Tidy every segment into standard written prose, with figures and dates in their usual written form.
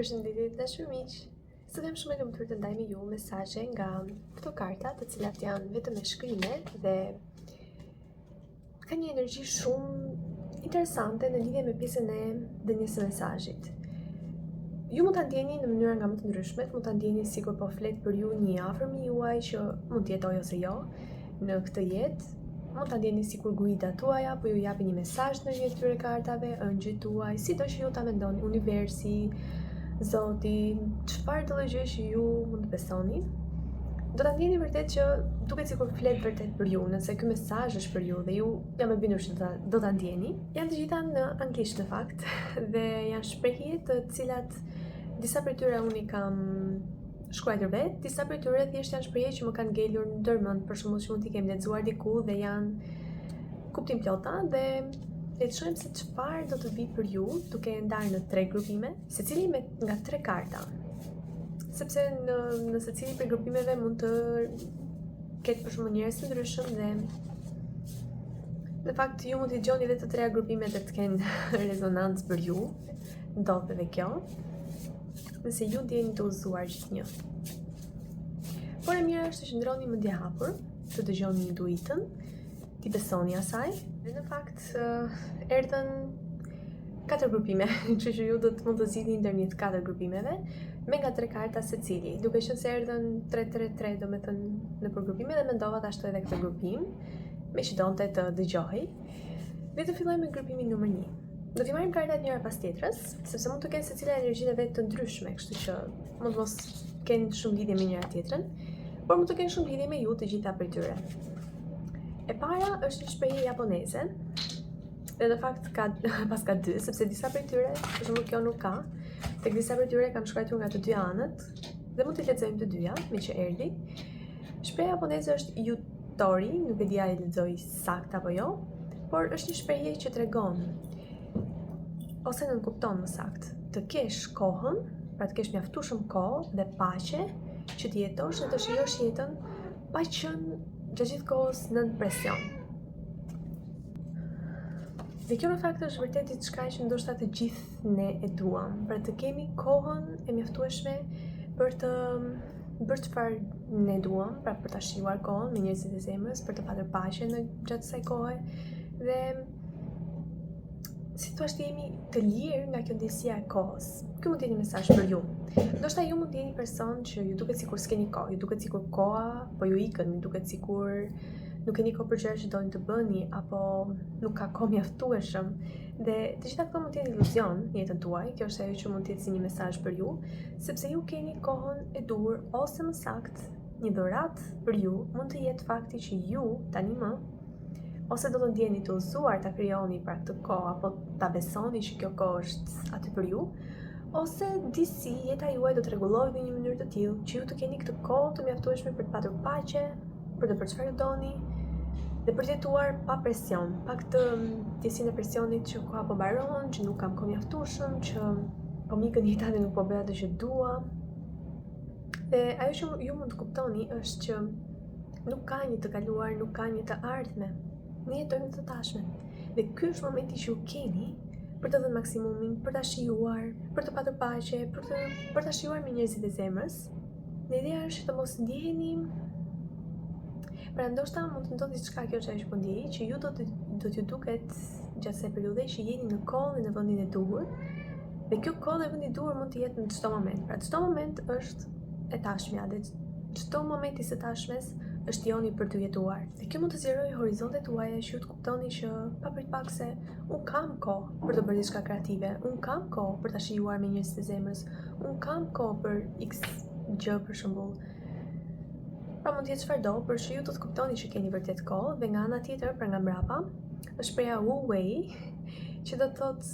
Përshëndetje të dashur miq. Sot jam shumë e lumtur të ndaj me ju mesazhe nga këto karta, të cilat janë vetëm me shkrime dhe ka një energji shumë interesante në lidhje me pjesën e dhënies së mesazhit. Ju mund ta ndjeni në mënyra nga më të ndryshmet, mund ta ndjeni sikur po flet për ju një afërmi juaj që mund të jetojë ose jo në këtë jetë. Mund ta ndjeni sikur guida tuaja po ju japi një mesazh në një të këtyre kartave, ëngjëjt tuaj, sido që ju ta mendoni, universi, Zoti, çfarë do gjë që ju mund të besoni, do ta ndjeni vërtet që duket sikur flet vërtet për ju, nëse ky mesazh është për ju dhe ju jam e bindur se do ta ndjeni. Janë të gjitha në anglisht në fakt dhe janë shprehje të cilat disa prej tyre unë i kam shkruar vetë, disa prej tyre thjesht janë shprehje që më kanë ngelur në ndërmend, për shembull që mund t'i kem lexuar diku dhe janë kuptim plota dhe le të shohim se çfarë do të vi për ju, duke e ndarë në 3 grupime, secili nga 3 karta. Sepse në secili prej grupimeve mund të ketë për shembull njerëz të ndryshëm dhe në fakt ju mund t'i dëgjoni edhe të 3 grupimet dhe të kenë rezonancë për ju. Ndodh edhe kjo, nëse ju ndjeni të udhëzuar gjithnjë. Por e mira është të qëndroni mendje hapur, të dëgjoni intuitën, t'i besoni asaj. Dhe në fakt erdhën 4 grupime, kështu që ju mund të zgjidhni ndërmjet 4 grupimeve me nga 3 karta secili. Duke qenë se erdhën 3-3-3, domethënë në përgrupime dhe mendova ta shtoj edhe këtë grupim, me që donte të dëgjohej. Le të fillojmë me grupimin numër 1. Do t'i marrim kartat njëra pas tjetrës, sepse mund të kenë secila energjinë e vet të ndryshme, kështu që mund mos kenë shumë lidhje me njëra tjetrën, por mund të kenë shumë lidhje me ju të gjitha prej tyre. E para është një shprehje japoneze, dhe në fakt ka 2, sepse disa prej tyre, për shembull kjo nuk ka, tek disa prej tyre kam shkruar nga të dy anët, dhe mund të lexojmë të dyja, me që erdhi. Shprehja japoneze është yutori, nuk e di a e lexoj saktë apo jo, por është një shprehje që tregon ose nuk kupton më saktë, të kesh kohën, pra të kesh mjaftueshëm kohë dhe paqe që të jetosh dhe të shijosh jetën pa qenë gjatë gjithë kohës në presion. Dhe kjo në fakt është vërtet diçka që ndoshta të gjithë ne e duam, pra të kemi kohën e mjaftueshme për të bërë çfarë ne duam, pra për ta shijuar kohën me njerëzit e zemrës, për të patur paqe në gjatë kësaj kohe dhe si thua të jemi të lirë nga kjo ndjesia e kohës. Ky mund të jetë një mesazh për ju. Ndoshta ju mund të jeni person që ju duket sikur s'keni kohë, ju duket sikur koha po ju ikën, ju duket sikur nuk keni kohë për gjëra që doni të bëni apo nuk ka kohë mjaftueshëm. Dhe të gjitha këto mund të jenë iluzion në jetën tuaj. Kjo është ajo që mund të jetë si një mesazh për ju, sepse ju keni kohën e dur ose më saktë një dhuratë për ju mund të jetë fakti që ju tani më ose do të ndjeni të udhëzuar ta krijoni pra këtë kohë apo ta besoni që kjo kohë është aty për ju, ose disi jeta juaj do të rregullohet në një mënyrë të tillë që ju të keni këtë kohë të mjaftueshme për të patur paqe, për të bërë çfarë doni dhe për të jetuar pa presion, pa këtë ndjesinë e presionit që koha po mbaron, që nuk kam kohë mjaftueshëm, që po mikën jeta dhe nuk po bëj atë që dua. Dhe ajo që ju mund të kuptoni është që nuk ka një të kaluar, nuk ka një të ardhme. Ne jetojmë të tashmen. Dhe ky është momenti që ju keni për të dhënë maksimumin, për ta shijuar, për të patur paqe, për ta shijuar me njerëzit e zemrës. Dhe ideja është të mos ndjeheni. Pra ndoshta mund të ndodhë diçka, kjo është ajo që po ndjej, që ju do t'ju duket gjatë kësaj periudhe që jeni në kohën dhe në vendin e duhur. Dhe kjo kohë dhe vendi i duhur mund të jetë në çdo moment. Pra çdo moment është e tashmja dhe çdo moment i së tashmes është joni për të jetuar. Dhe kjo mund të zgjerojë horizontet tuaja që ju të kuptoni që papritpak se unë kam kohë për të bërë diçka kreative, unë kam kohë për ta shijuar me njerëzit e zemrës, unë kam kohë për X gjë për shembull. Pra mund të jetë çfarëdo, por që ju do të kuptoni që keni vërtet kohë dhe nga ana tjetër, pra nga mbrapa, është shpreha Wu Wei, që do të thotë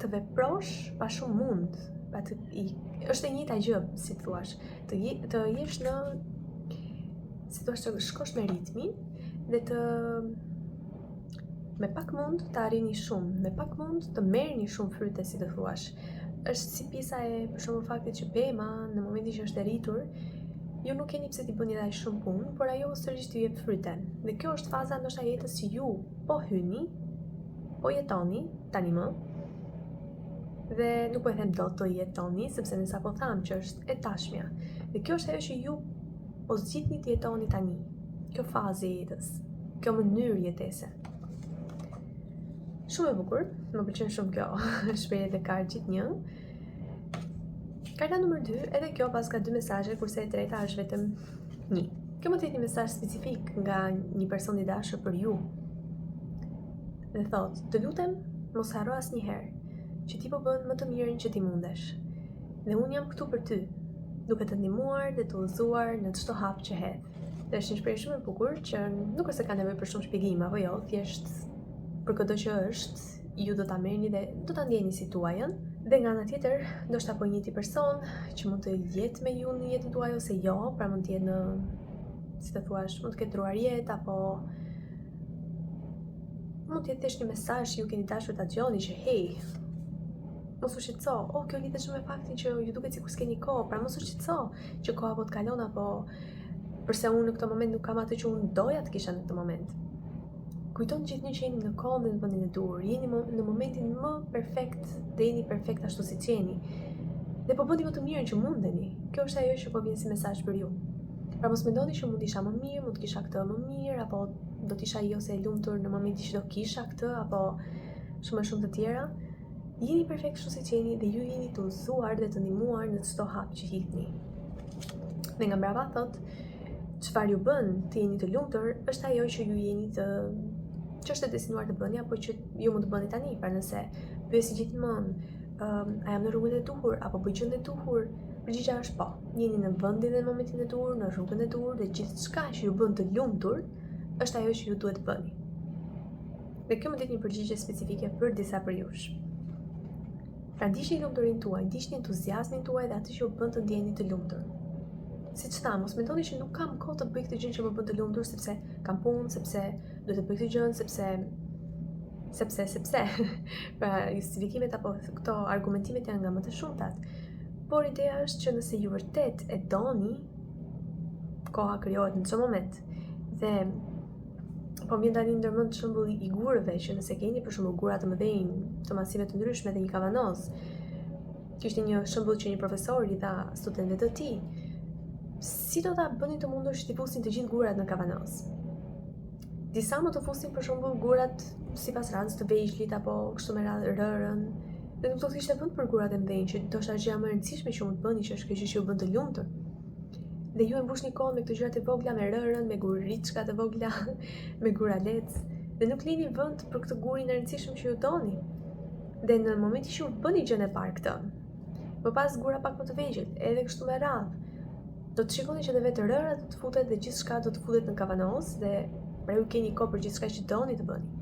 të veprosh pa shumë mund, pa është e njëjta gjë, si thua, të jesh në si thua të shkosh me ritmin dhe me pak mund të arrini shumë, me pak mund të merrni shumë fryte, si të thuash. Është si pjesa e për shembull faktit që pema në momentin që është e rritur, ju nuk keni pse t'i bëni edhe shumë punë, por ajo sërish t'ju jep fryte. Dhe kjo është faza ndoshta e jetës që ju po hyni, po jetoni tani më. dhe nuk po e them dot të jetoni, sepse nësa po thamë që është e tashmja. Dhe kjo është ajo që ju po zgjidhni të jetoni tani. Kjo fazë e jetës, kjo mënyrë jetese. Shumë e bukur, më pëlqen shumë kjo shprehje dhe kartë gjithë një. Karta nëmër 2, edhe kjo pas ka 2 mesazhe, kurse e treta është vetëm 1. Kjo më të jetë një mesazh specifik nga një person i dashur për ju. Dhe thotë, të lutem, mos harro asnjëherë që ti po bën më të mirën që ti mundesh. Dhe unë jam këtu për ty, duke të ndihmuar dhe të udhëzuar në çdo hap që hedh. Dhe është një shprehje shumë e bukur që nuk është se ka nevojë për shumë shpjegim, apo jo, thjesht për çdo që është, ju do ta merrni dhe do ta ndjeni si tuajën. Dhe nga ana tjetër, ndoshta po njëti person që mund të jetë me ju në jetën tuaj ose jo, pra mund të jetë në, si të thuash, mund të ketë ndruar jetë apo mund të jetë thjesht një mesazh që ju keni dashur ta dëgjoni që hey, mos u shqetëso, kjo lidhet shumë me faktin që ju duket sikur s'keni kohë, pra mos u shqetëso që koha po të kalon apo përse unë në këtë moment nuk kam atë që unë doja të kisha në këtë moment. Kujtoni gjithnjë që jeni në kohën dhe në vendin e dur, jeni në momentin më perfekt dhe jeni perfekt ashtu siç jeni. Dhe po bëni më të mirën që mundeni. Kjo është ajo që po vjen si mesazh për ju. Pra mos mendoni që mund isha më mirë, mund të kisha këtë më mirë, apo do të isha jo se e lumtur në momentin që do kisha këtë, apo shumë të tjera. Jeni perfekt ashtu siç jeni dhe ju jeni të udhëzuar dhe të ndihmuar në çdo hap që hidhni. Dhe nga mbrapa thotë, çfarë ju bën të jeni të lumtur është ajo që ju jeni të që është e destinuar të bëni apo që ju mund të bëni tani, pra nëse pyesi gjithmonë, a jam në rrugën e duhur apo bëj gjën e duhur, përgjigjja është po. Jeni në vendin dhe në momentin e duhur, në rrugën e duhur dhe gjithçka që ju bën të lumtur është ajo që ju duhet të bëni. Dhe kjo më det një përgjigje specifike për disa për jush. Pra ndiqni lumturinë tuaj, ndiqni entuziazmin tuaj dhe atë që ju bën të ndjeni të lumtur. Siç tham, mos mendoni që nuk kam kohë të bëj këtë gjë që më bën të lumtur sepse kam punë, sepse duhet të bëj këtë gjë, sepse. Pra, justifikimet apo këto argumentimet janë nga më të shumtat. Por ideja është që nëse ju vërtet e doni, koha krijohet në çdo moment. Dhe po vjen tani ndërmend shembulli i gurëve, që nëse keni për shembull gura të mëdhenj, të masive të ndryshme dhe një kavanoz. Kishte një shembull që një profesor i dha studentëve të tij. Si do ta bëni të mundur që t'i fusin të gjithë gurat në kavanoz? Disa më të fusin për shembull gurat sipas radhës të vegjëlit apo kështu me radhë rërën. Dhe nuk do të kishte vend për gurat e mëdhenj që ndoshta gjëja më e rëndësishme që mund të bëni që është kjo gjë që ju bën të lumtur. Dhe ju e mbushni kohën me këto gjërat e vogla, me rërën, me guriçka të vogla, me guralec, dhe nuk lini vend për këtë gurin e rëndësishëm që ju doni. Dhe në momentin që ju bëni gjën e parë këtë, më pas gura pak më të vegjël, edhe kështu me radhë, do të shikoni që dhe vetë rëra do të futet dhe gjithçka do të futet në kavanoz dhe pra ju keni kohë për gjithçka që doni të bëni.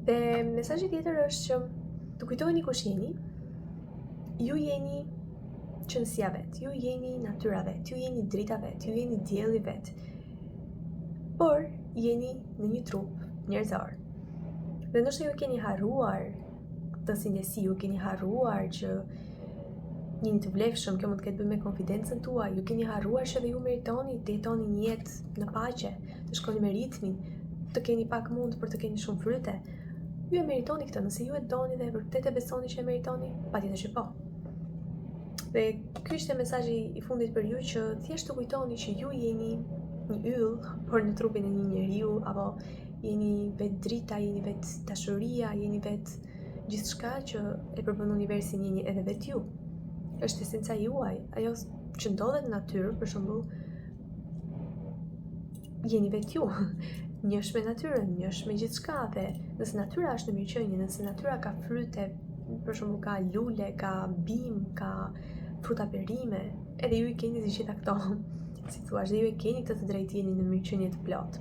Dhe mesazhi tjetër është që të kujtoheni kush jeni. Ju jeni qëndësia vet, ju jeni natyra vet, ju jeni drita vet, ju jeni dielli vet. Por jeni në një trup njerëzor. Dhe ndoshta ju keni harruar këtë si ndjesi, ju keni harruar që jeni të vlefshëm, kjo mund të ketë bëjë me konfidencën tuaj, ju keni harruar që dhe ju meritoni të jetoni një jetë në paqe, të shkoni me ritmin, të keni pak mund për të keni shumë fryte. Ju e meritoni këtë, nëse ju e doni dhe vërtet e besoni që e meritoni, patjetër që po. Dhe ky ishte mesazhi i fundit për ju, që thjesht të kujtoni që ju jeni një yll, por në trupin e një njeriu, apo jeni vetë drita, jeni vetë dashuria, jeni vetë gjithçka që e përbën universin, jeni edhe vetë ju. Është esenca juaj, ajo që ndodhet në natyrë, për shembull, jeni vetë ju, njësh me natyrën, njësh me gjithçka, dhe nëse natyra është në mirëqenie, nëse natyra ka fryte, për shembull ka lule, ka bim, ka fruta perime, edhe ju i keni të gjitha këto, si thua, dhe ju e keni këtë të drejtë jeni në mirëqenie të plotë.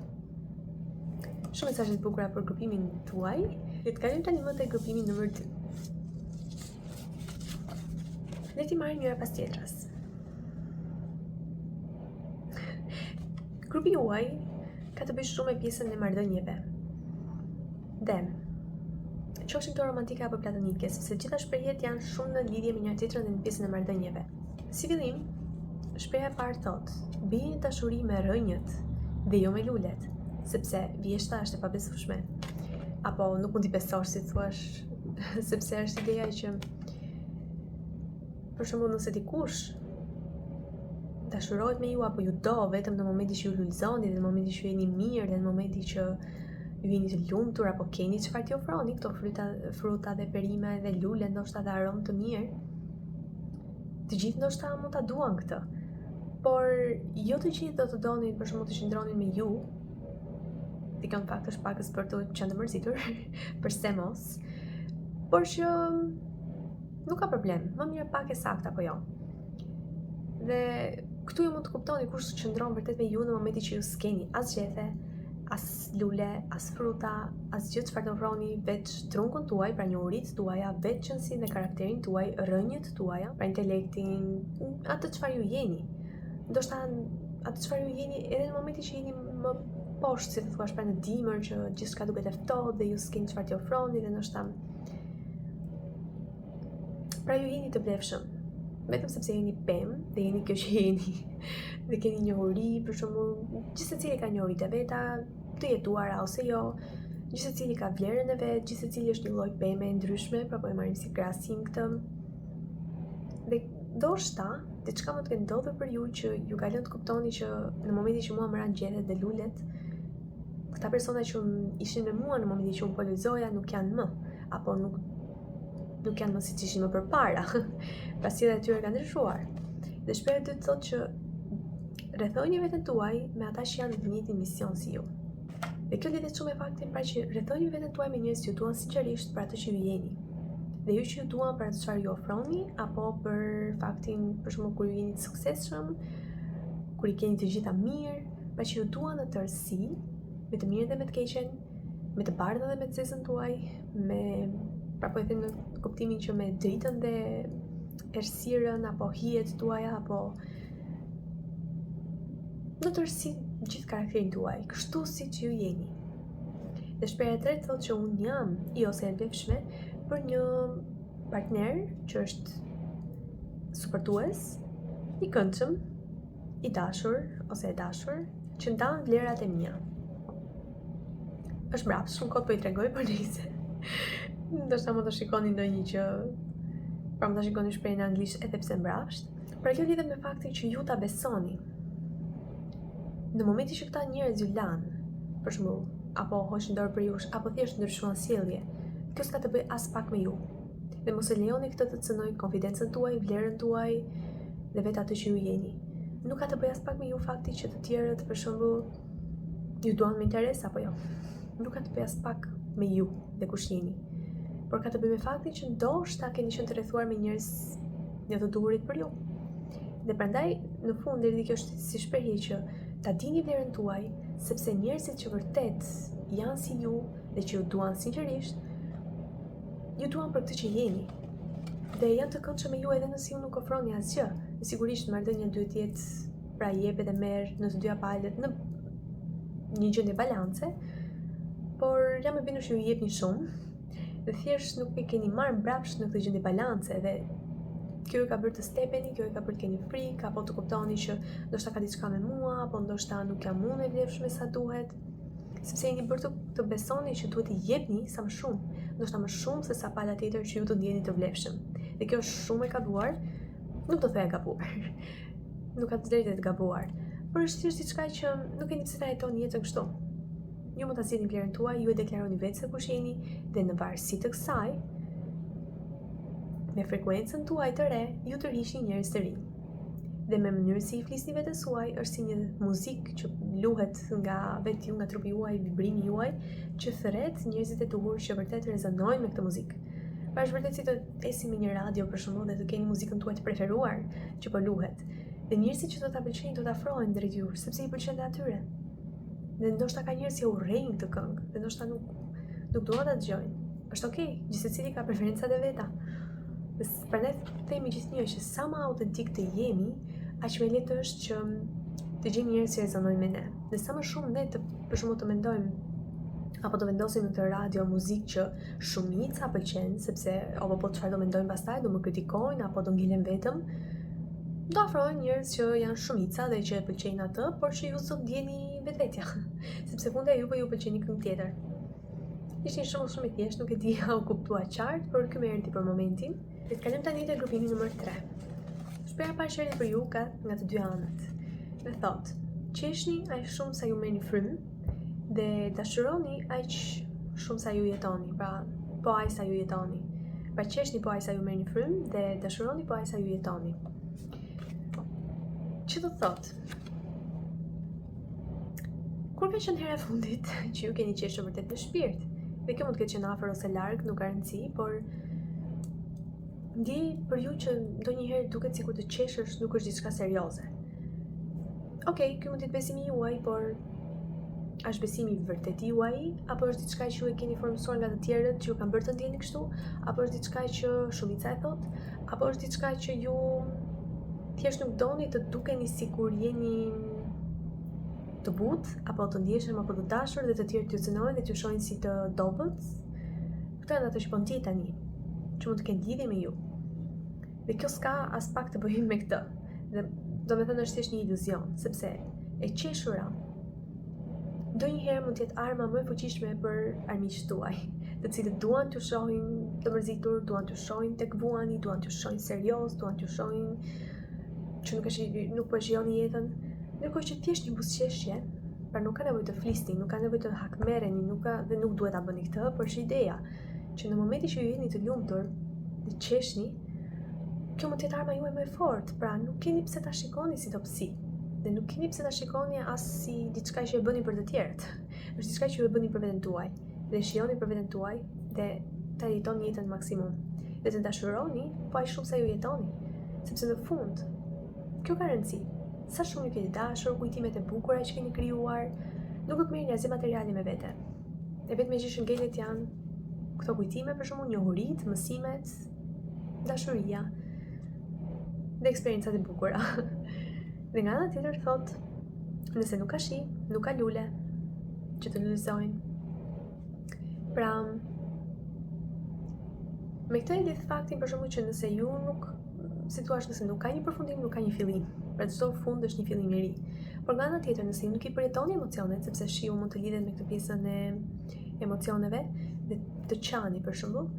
Shumë mesazhe të bukura për grupimin tuaj. Le të kalojmë tani më te grupimi numër 2. Le t'i marrim njëra pas tjetrës. Grupi juaj ka të bëjë shumë me pjesën e marrëdhënieve. Dhe qofshin këto romantike apo platonike, sepse gjitha shprehjet janë shumë në lidhje me njëra tjetrën dhe në pjesën e marrëdhënieve. Si fillim, shpreha e parë thotë: "Bëni dashuri me rënjët dhe jo me lulet", sepse vjeshta është e pabesueshme. Apo nuk mund t'i besosh, si thua, sepse është ideja që Për shembull, nëse dikush dashurohet me ju apo ju do vetëm në momentin që ju lulëzoni, dhe në momentin që ju jeni mirë, dhe në momentin që ju jeni të lumtur apo keni çfarë t'ju ofroni, këto fruta dhe perime dhe lule, ndoshta dhe aromë të mirë, të gjithë ndoshta mund ta duan këtë. Por jo të gjithë do të donin për shembull të qëndronin me ju. Dikon fakt është pakës për të qenë mërzitur, përse mos. Por që nuk ka problem, më mirë pak e saktë apo jo. Dhe këtu ju mund të kuptoni kush qëndron vërtet me ju në momentin që ju s'keni as gjethe, as lule, as fruta, as gjë çfarë të ofroni, veç trunkun tuaj, pra njohuritë tuaja, veçësinë dhe karakterin tuaj, rrënjët tuaja, pra intelektin, atë çfarë ju jeni. Ndoshta atë çfarë ju jeni edhe në momentin që jeni më poshtë, si të thuash, pra në dimër që gjithçka duket e ftohtë dhe ju s'keni çfarë t'i ofroni dhe ndoshta pra ju jeni të vlefshëm. Vetëm sepse jeni pemë dhe jeni kjo që jeni dhe keni njohuri, për shembull, gjithsecili ka njohuritë e veta, të jetuara ose jo, gjithsecili ka vlerën e vet, gjithsecili është një lloj peme e ndryshme, pra po e marrim si krahasim këtë. Dhe ndoshta diçka më të ketë ndodhur për ju që ju ka lënë të kuptoni që në momentin që mua më ranë gjethet dhe lulet, këta persona që ishin me mua në momentin që unë po lulëzoja nuk janë më, apo nuk janë më siç ishin më përpara. Pra sjellja e tyre ka ndryshuar. Dhe shpreha e dytë thotë që rrethojini veten tuaj me ata që janë në të njëjtin mision si ju. Dhe kjo lidhet shumë me faktin pra që rrethojini veten tuaj me njerëz që ju duan sinqerisht për atë që ju jeni. Dhe ju që ju duan për atë çfarë ju ofroni, apo për faktin, për shembull, kur ju jeni të suksesshëm, kur i keni të gjitha mirë, pra që ju duan në tërësi, me të mirën dhe me të keqen, me të bardhën dhe me të zezën tuaj, me, pra po e them në kuptimin që me dritën dhe errësirën apo hijet tuaja, apo në tërësi gjithë karakterin tuaj, kështu siç ju jeni. Dhe shpreha e tretë thotë që unë jam i ose e vlefshme për një partner që është suportues, i këndshëm, i dashur ose e dashur, që ndan vlerat e mia. Është mbrapsht, shumë kohë po i tregoj, por nëse ndoshta mund të shikoni ndonjë që pra mund ta shikoni shprehjen në anglisht edhe pse mbrapsht. Pra kjo lidhet me faktin që ju ta besoni. Në momentin që këta njerëz ju lanë, për shembull, apo hoqin dorë për jush, apo thjesht ndryshuan sjellje, kjo s'ka të bëjë as pak me ju. Dhe mos e lejoni këtë të cënoj konfidencën tuaj, vlerën tuaj dhe vetë atë që ju jeni. Nuk ka të bëjë as pak me ju fakti që të tjerët, për shembull, ju duan me interes apo jo. Nuk ka të bëjë as pak me ju dhe kush jeni. Por ka të bëjë me faktin që ndoshta keni qenë të rrethuar me njerëz jo të duhurit për ju. Dhe prandaj në fund deri kjo është si shprehje që ta dini vlerën tuaj, sepse njerëzit që vërtet janë si ju dhe që ju duan sinqerisht, ju duan për këtë që jeni. Dhe janë të këndshëm me ju edhe nëse ju nuk ofroni asgjë. Dhe sigurisht marrëdhënia duhet të jetë pra jep edhe merr në të dyja palët në një gjendje balance, por jam e bindur që ju jepni shumë dhe thjesht nuk e keni marrë mbrapsht në këtë gjendje balance dhe kjo ju ka bërë të stepeni, kjo ju ka bërë të keni frikë, apo të kuptoni që ndoshta ka diçka me mua, apo ndoshta nuk jam unë e vlefshme sa duhet, sepse jeni bërë të besoni që duhet i jepni sa më shumë, ndoshta më shumë se sa pala tjetër që ju të ndjeni të vlefshëm. Dhe kjo është shumë e gabuar, nuk do thëja gabuar, nuk ka të drejtë të gabuar, por është thjesht diçka që nuk e një pse ta jetoni jetën kështu. Ju mund ta zgjidhni vlerën tuaj, ju e deklaroni vetë se kush jeni dhe në varësi të kësaj, me frekuencën tuaj të re, ju tërhiqni njerëz të rinj. Dhe me mënyrën si i flisni vetes suaj, është si një muzikë që luhet nga vetë ju, nga trupi juaj, vibrimi juaj, që thret njerëzit e duhur që vërtet rezonojnë me këtë muzikë. Pra është vërtet si të esi me një radio për shembull dhe të keni muzikën tuaj të preferuar që po luhet. Dhe njerëzit që do ta pëlqejnë do të afrohen drejt jush, sepse i pëlqen atyre. Dhe ndoshta ka njerëz që urrejnë këtë këngë, dhe ndoshta nuk duan ta dëgjojnë. Është okay, gjithsecili ka preferencat e veta. Prandaj themi gjithnjë që sa më autentik të jemi, aq më lehtë është që të gjejmë njerëz që rezonojnë me ne. Dhe sa më shumë ne për shembull të mendojmë apo të vendosim në të radio muzikë që shumica pëlqen, sepse apo po çfarë do mendojnë pastaj, do më kritikojnë apo do ngilen vetëm, do afrohen njerëz që janë shumica dhe që pëlqejnë atë, por që ju sot ndjeni vetvetja, sepse funda juve ju pëlqen një këngë tjetër. Ishte një shembull shumë i thjeshtë, nuk e di u kuptua qartë, por ky më erdhi për momentin. Le të kalojmë tani te grupimi numër 3. Shpreha paraqerit për ju ka nga të dy anët. Dhe thotë, qeshni aq shumë sa ju merrni frymë dhe dashuroni aq shumë sa ju jetoni, pra po aq sa ju jetoni. Pra qeshni po aq sa ju merrni frymë dhe dashuroni po aq sa ju jetoni. Që do thotë? Kur ka qenë hera e fundit që ju keni qeshur vërtet në shpirt? Dhe kjo mund të ketë qenë afër ose larg, nuk ka rëndësi, por ndjej për ju që ndonjëherë duket sikur të qeshësh nuk është diçka serioze. Okej, ky mund të jetë besimi juaj, por është besimi vërtet juaj, apo është diçka që ju e keni formësuar nga të tjerët që ju kanë bërë të ndjeni kështu, apo është diçka që shumica e thot, apo është diçka që ju thjesht nuk doni të dukeni sikur jeni të butë, apo të ndjeshëm apo të dashur dhe të tjerë t'ju cënojnë dhe t'ju shohin si të dobët. Këto janë ato që po ndjej tani, që mund të kenë lidhje me ju. Dhe kjo s'ka as pak të bëjë me këtë. Dhe domethënë është thjesht një iluzion, sepse e qeshura ndonjëherë mund të jetë arma më e fuqishme për armiqtë tuaj, të cilët duan t'ju shohin të mërzitur, duan t'ju shohin tek vuani, duan t'ju shohin serioz, duan t'ju shohin që nuk po shijoni jetën. Ndërkohë që thjesht një buzëqeshje, pra nuk ka nevojë të flisni, nuk ka nevojë të hakmerreni, dhe nuk duhet ta bëni këtë, por është ideja që në momentin që ju jeni të lumtur dhe qeshni, kjo mund të jetë arma juaj më e fortë, pra nuk keni pse ta shikoni si dobësi. Dhe nuk keni pse ta shikoni as si diçka që e bëni për të tjerët. Është diçka që ju e bëni për veten tuaj, dhe shijoni për veten tuaj dhe ta jetoni jetën maksimum. Dhe të dashuroni po aq shumë sa ju jetoni, sepse në fund kjo ka rëndësi. Sa shumë ju keni dashur, kujtimet e bukura që keni krijuar, nuk do të merrni asgjë materiale me vete. E vetme që shëngelet janë këto kujtime, për shembull, njohuritë, mësimet, dashuria dhe eksperiencat e bukura. Dhe nga ana tjetër thotë, nëse nuk ka shi, nuk ka lule që të lulëzojnë. Pra, me këtë e lidh faktin për shembull që nëse ju nuk nëse nuk ka një përfundim, nuk ka një fillim. Pra çdo fund është një fillim i ri. Por nga ana tjetër, nëse ju nuk i përjetoni emocionet, sepse shiu mund të lidhet me këtë pjesën e emocioneve dhe të qani për shembull,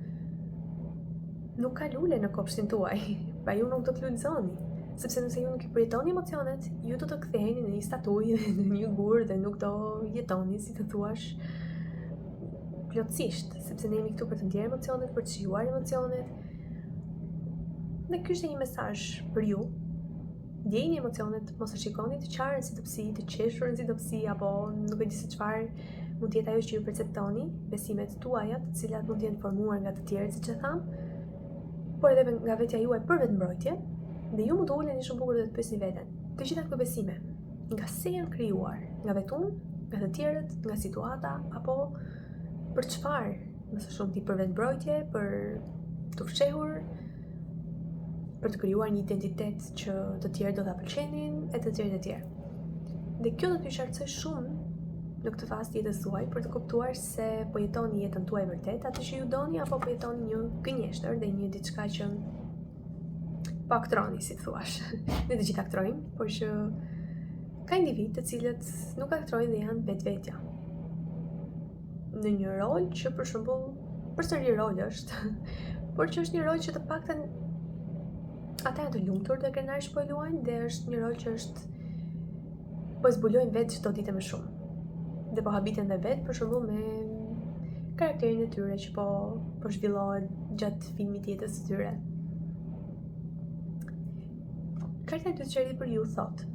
nuk ka lule në kopshtin tuaj. Pra ju nuk do të lulëzoni. Sepse nëse ju nuk i përjetoni emocionet, ju do të ktheheni në një statuj dhe në një gur dhe nuk do jetoni, si të thuash, plotësisht, sepse ne jemi këtu për të ndjerë emocionet, për të shijuar emocionet. Dhe ky është një mesazh për ju. Ndjejini emocionet, mos e shikoni të qarën si dobësi, të qeshurën si dobësi, apo nuk e di se çfarë mund të jetë ajo që ju perceptoni, besimet tuaja, të cilat mund të jenë formuar nga të tjerët, siç e tham, por edhe nga vetja juaj për vetmbrojtje. Dhe ju mund të uleni shumë bukur dhe të pyesni veten, të gjitha këto besime, nga se janë krijuar? Nga vetunë, nga të tjerët, nga situata, apo për çfarë? Më së shumti për vetmbrojtje, për të fshehur, për të krijuar një identitet që të tjerë do ta pëlqenin, e të tjerë. Dhe kjo do t'ju shqetësoj shumë në këtë fazë të jetës tuaj për të kuptuar se po jetoni jetën tuaj vërtet, atë që ju doni, apo po jetoni një gënjeshtër dhe një diçka që po aktroni, si thuash. Ne të gjithë aktrojmë, por që ka individ të cilët nuk aktrojnë dhe janë vetvetja. Në një rol që për shembull, përsëri rol është, por që është një rol që të paktën ata janë të lumtur dhe krenarësh po e luajnë, dhe është një rol që është po e zbulojnë vetë çdo ditë më shumë. Dhe po habiten dhe vetë për shembull me karakterin e tyre që po zhvillohet gjatë filmit të jetës së tyre. Karta e dytë që erdhi për ju thotë: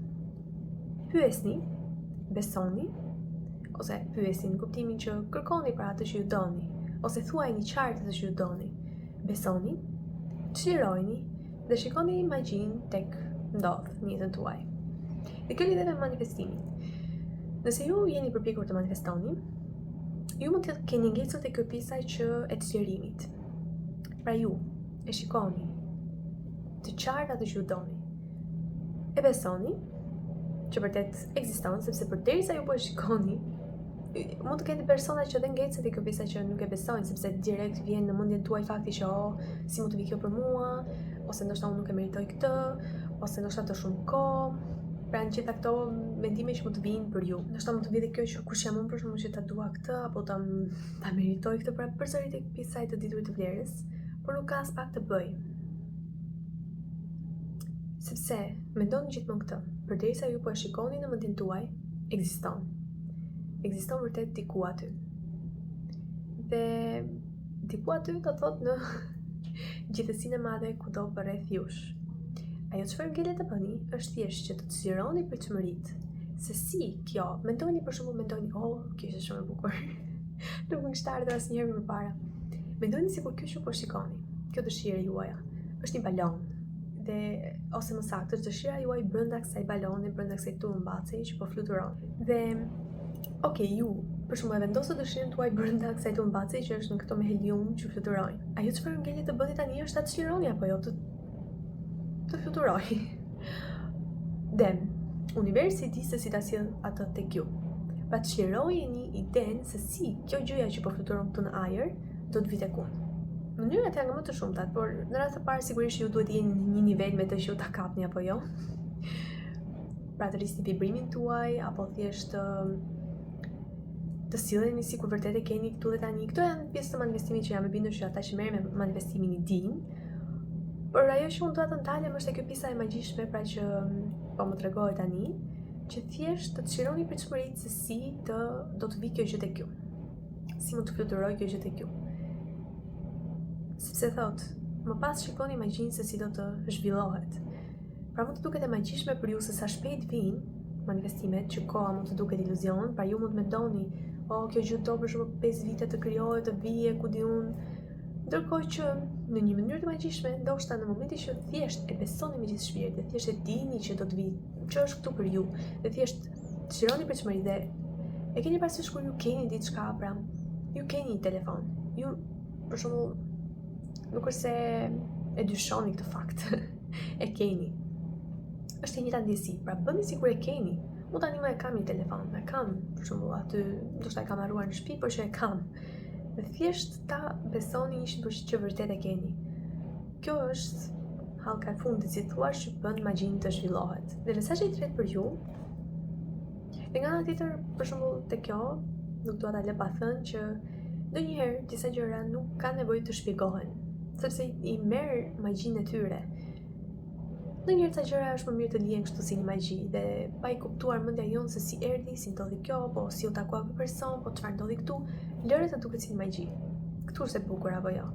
pyesni, besoni, ose pyesni në kuptimin që kërkoni për atë që ju doni, ose thuajini qartë atë që ju doni. Besoni, çlirojini dhe shikoni magjin tek ndodh në jetën tuaj. Dhe kjo lidhet me manifestimin. Nëse ju jeni përpjekur të manifestoni, ju mund të keni ngecur te kjo pjesa që e çlirimit. Pra ju e shikoni të qartë atë që ju doni. E besoni që vërtet ekziston, sepse përderisa ju po e shikoni, mund të ketë persona që dhe ngecet e kjo pjesa që nuk e besojnë, sepse direkt vjen në mendjen tuaj fakti që si mund të vi kjo për mua, ose ndoshta unë nuk e meritoj këtë, ose ndoshta të shumë kohë. Pra në gjitha këto mendime që mund të vinë për ju. Ndoshta mund të vijë kjo që kush jam unë për shkakun që ta dua këtë, apo ta meritoj këtë, pra përsëri tek pjesa e të diturit të vlerës, por nuk ka as pak të bëj. Sepse mendoni gjithmonë këtë, përderisa ju po e shikoni në mendjen tuaj, ekziston. Ekziston vërtet diku aty. Dhe diku aty do thot në gjithësinë e madhe kudo përreth jush. Ajo çfarë ngjelet të bëni është thjesht që të zgjeroni pritshmëritë. Se si kjo, mendoni për shembull, kjo ishte shumë e bukur. Nuk më kishte ardhur asnjëherë më parë. Mendoni sikur kjo që po shikoni, kjo dëshirë juaja, është një balon. Dhe ose më saktë, është dëshira juaj brenda kësaj baloni, brenda kësaj turbambaci që po fluturon. Dhe ju, për shembull, e vendosë dëshirën tuaj brenda kësaj turbambaci që është në këto me helium që fluturojnë. Ajo çfarë ngjelet të bëni tani është ta çlironi apo jo të fluturojë. Dhe universi di se si ta sjell atë tek ju. Pra çlirojeni idenë se si kjo gjëja që po fluturon këtu në ajër do të vite ku. Mënyrat janë më të shumta, por në rast të parë sigurisht ju duhet të jeni në një nivel me të që ju ta kapni apo jo. Pra të rrisni vibrimin tuaj apo thjesht të silleni sikur vërtet e keni këtu dhe tani. Këto janë pjesë të manifestimit që jam e bindur që ata që merren me manifestimin i dinë. Por ajo që unë dua të ndalem është kjo pjesa e magjishme, pra që po më tregohet tani, që thjesht të çlironi pritshmëritë se si do të vi kjo gjë tek ju. Si mund të fluturojë kjo gjë tek ju. Sepse thot, më pas shikoni magjinë se si do të zhvillohet. Pra mund të duket e magjishme për ju se sa shpejt vijnë manifestimet, që koha mund të duket iluzion, pra ju mund të mendoni, kjo gjë do për shembull 5 vite të krijohet, të vijë, ku di unë. Ndërkohë që në një mënyrë të magjishme, ndoshta në momentin që thjesht e besoni me gjithë shpirtin, thjesht e dini që do të vijë, që është këtu për ju, dhe thjesht çlironi pritshmëri dhe e keni parasysh kur ju keni diçka, pra ju keni një telefon. Ju për shembull nuk është se e dyshoni këtë fakt, e keni. Është e njëjta ndjesi, pra bëni sikur e keni. Unë tani më e kam një telefon, e kam, për shembull, aty, ndoshta e kam harruar në shtëpi, por që e kam. Dhe thjesht ta besoni 100% që vërtet e keni. Kjo është hallka e fundit, si thua, që bën magjinë të zhvillohet. Dhe mesazhi i tretë për ju, dhe nga ana tjetër, për shembull, te kjo, nuk dua ta lë pa thënë që ndonjëherë disa gjëra nuk kanë nevojë të shpjegohen. Sepse i merr magjinë e tyre. Ndonjëherë ca gjëra është më mirë të lihen kështu si një magji dhe pa i kuptuar mendja jonë se si erdhi, si ndodhi kjo, po si u takua ky person, po çfarë ndodhi këtu, lëre të duket si një magji. Këtu është e bukur apo jo?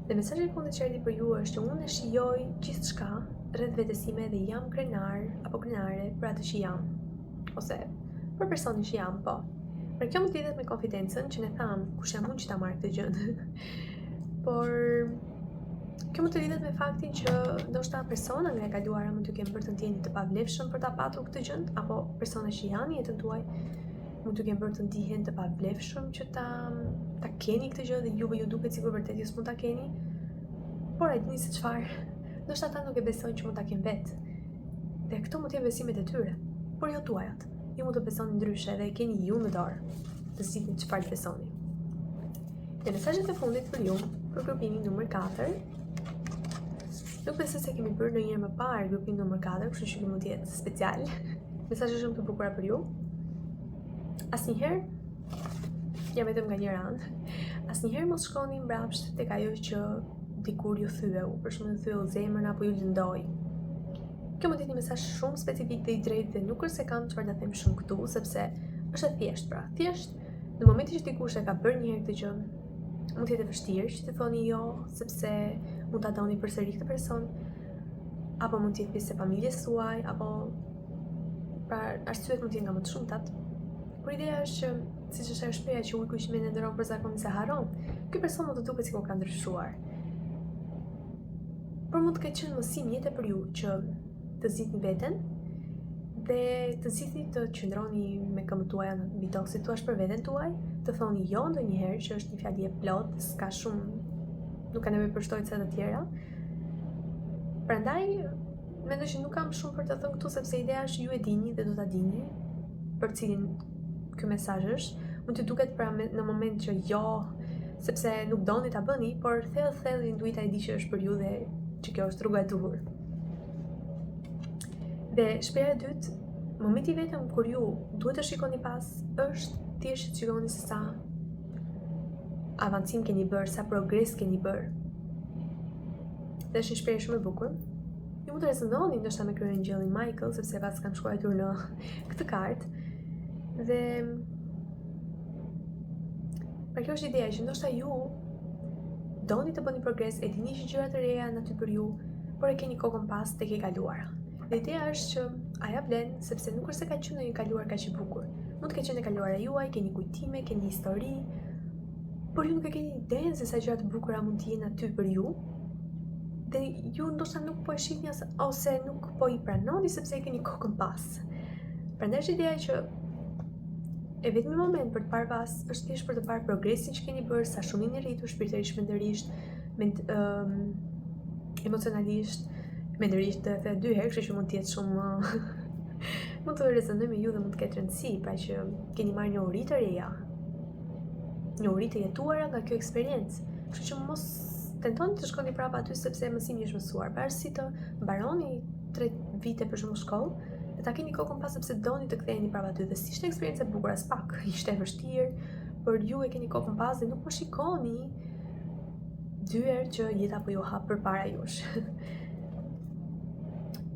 Dhe mesazhi i fundit që erdhi për ju është që unë e shijoj gjithçka rreth vetes time dhe jam krenar apo krenare për atë që jam, ose për personin që jam, po. Për kjo më të lidhet me konfidencën që ne tham, kush jam unë që ta marr këtë gjë. Por kjo më të lidhet me faktin që ndoshta persona nga e kaluara mund t'ju kenë bërë të ndjeni të pavlefshëm për ta patur këtë gjë, apo persona që janë në jetën tuaj mund t'ju kenë bërë të ndihen të pavlefshëm që ta keni këtë gjë dhe juve ju duket sikur vërtet ju s'mund ta keni. Por e dini se çfarë? Ndoshta ata nuk e besojnë që mund ta kenë vetë. Dhe këto mund të jenë besimet e tyre, por jo tuajat. Ju mund të besoni ndryshe dhe e keni ju në dorë të zgjidhni çfarë besoni. Dhe mesazhet e fundit për ju, për grupimin numër 4. Nuk besoj se kemi bërë ndonjëherë më parë grupimin numër 4, kështu që mund të jetë special. Mesazhe shumë të bukura për ju. Asnjëherë, jam vetëm nga një anë. Asnjëherë mos shkoni mbrapsht tek ajo që dikur ju thyeu, për shembull ju thyeu zemrën apo ju lëndoi. Kjo mund të jetë një mesazh shumë specifik dhe i drejtë dhe nuk është se kam çfarë ta them shumë këtu, sepse është e thjeshtë, pra. Thjesht në momentin që dikush e ka bërë një herë këtë gjë, mund të jetë e vështirë që të thoni jo, sepse mund ta doni përsëri këtë person, apo mund të jetë pjesë e familjes suaj, apo pra arsyet mund të jenë nga më të shumtat. Por ideja është që, siç është ajo shpreha që ujku që ndron për zakonin se harron, ky person mund të duket sikur ka ndryshuar. Por mund të ketë qenë mësim jetë për ju që të zgjidhni veten dhe të zgjidhni të qëndroni me këmbët tuaja mbi tokë si thua për veten tuaj, të thoni jo ndonjëherë që është një fjali e plotë, s'ka shumë, nuk ka nevojë për shtojca të tjera. Prandaj mendoj që nuk kam shumë për të thënë këtu sepse ideja është ju e dini dhe do ta dini për cilin ky mesazh është. Mund të duket pra në moment që jo, sepse nuk doni ta bëni, por thellë intuita e di që është për ju dhe që kjo është rruga e duhur. Dhe shpreha e dytë, momenti vetëm kur ju duhet të shikoni pas është thjesht të shikoni se sa avancim keni bërë, sa progres keni bërë. Dhe është një shprehje shumë e bukur. Ju mund të rezononi ndoshta me kryengjëllin Michael, sepse pas kam shkruar në këtë kartë. Dhe pra kjo është ideja që ndoshta ju doni të bëni progres, e dini që gjëra të reja janë aty për ju, por e keni kokën pas tek e kaluara. Dhe ideja është që aja vlen, sepse nuk është se ka qenë një kaluar kaq i bukur. Mund të ketë qenë e kaluara juaj, keni kujtime, keni histori, por ju nuk e keni idenë se sa gjëra të bukura mund të jenë aty për ju. Dhe ju ndoshta nuk po e shihni ose nuk po i pranoni sepse e keni kokën pas. Prandaj është ideja që e vetmi moment për të parë pas është thjesht për të parë progresin që keni bërë, sa shumë jeni rritur shpirtërisht, mendërisht, emocionalisht, mendërisht të dy herë, kështu që mund të jetë shumë mund të rezonoj me ju dhe mund të ketë rëndësi, pra që keni marrë një uri të reja, një uri të jetuara nga kjo eksperiencë. Kështu që mos tentoni të shkoni prapë aty sepse mësimi është mësuar. Pavarësisht të mbaroni 3 vite për shembull shkollë, dhe ta keni kokën pas sepse doni të ktheheni prapë aty. Dhe si ishte eksperiencë e bukur as pak, ishte e vështirë, por ju e keni kokën pas dhe nuk po shikoni dyer që jeta po ju hap përpara jush.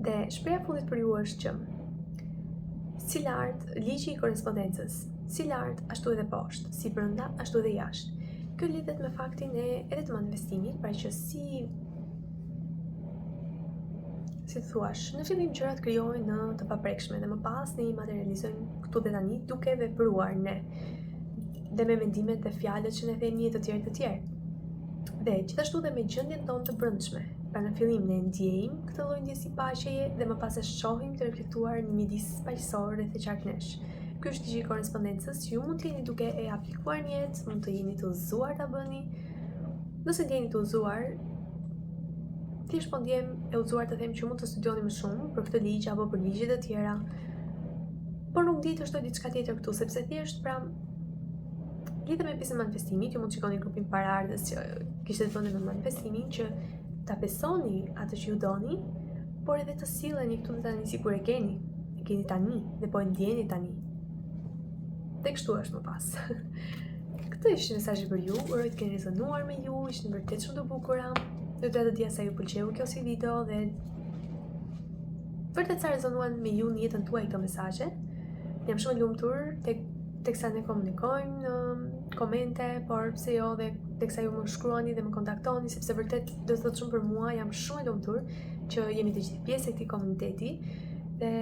Dhe shpreha fundit për ju është që si lart ligji i korrespondencës, si lart ashtu edhe poshtë, si brenda ashtu edhe jashtë. Kjo lidhet me faktin edhe të manifestimit, pra që si të thuash, në fillim gjërat krijohen në të paprekshme dhe më pas ne i materializojmë këtu dhe tani duke vepruar ne dhe me mendimet dhe fjalët që ne themi e të tjerë. Dhe gjithashtu dhe me gjendjen tonë të brendshme. Pra në fillim ne ndjejmë këtë lloj ndjesi paqeje dhe më pas e shohim të reflektuar në midis paqësor rreth e qarknesh. Ky është ligji i korrespondencës që ju mund të jeni duke e aplikuar në jetë, mund të jeni të udhëzuar ta bëni. Nëse jeni të udhëzuar, thjesht po ndjem e udhëzuar të them që mund të studioni më shumë për këtë ligj apo për ligje të tjera. Por nuk di të shtoj diçka tjetër këtu, sepse thjesht pra lidhet me pjesën e manifestimit, ju mund të shikoni grupin paraardhës që kishte të bënte me manifestimin, që ta besoni atë që ju doni, por edhe të silleni këtu dhe tani sikur e keni tani dhe po e ndjeni tani. Dhe kështu është më pas. Këtë ishte mesazhi për ju, uroj të keni rezonuar me ju, ishin vërtet shumë të bukura. Do të dija sa ju pëlqeu kjo si video dhe vërtet sa rezonuan me ju në jetën tuaj këto mesazhe. Jam shumë e lumtur teksa ne komunikojmë në komente, por pse jo dhe teksa ju më shkruani dhe më kontaktoni, sepse vërtet do të thotë shumë për mua, jam shumë e lumtur që jemi të gjithë pjesë e këtij komuniteti dhe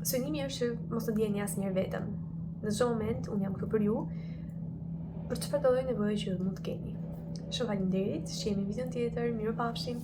synimi është që mos të ndjeni asnjëherë vetëm. Në çdo moment unë jam këtu për ju, për çfarë do lloj nevoje që mund të keni. Shumë faleminderit, shihemi në video tjetër, mirupafshim.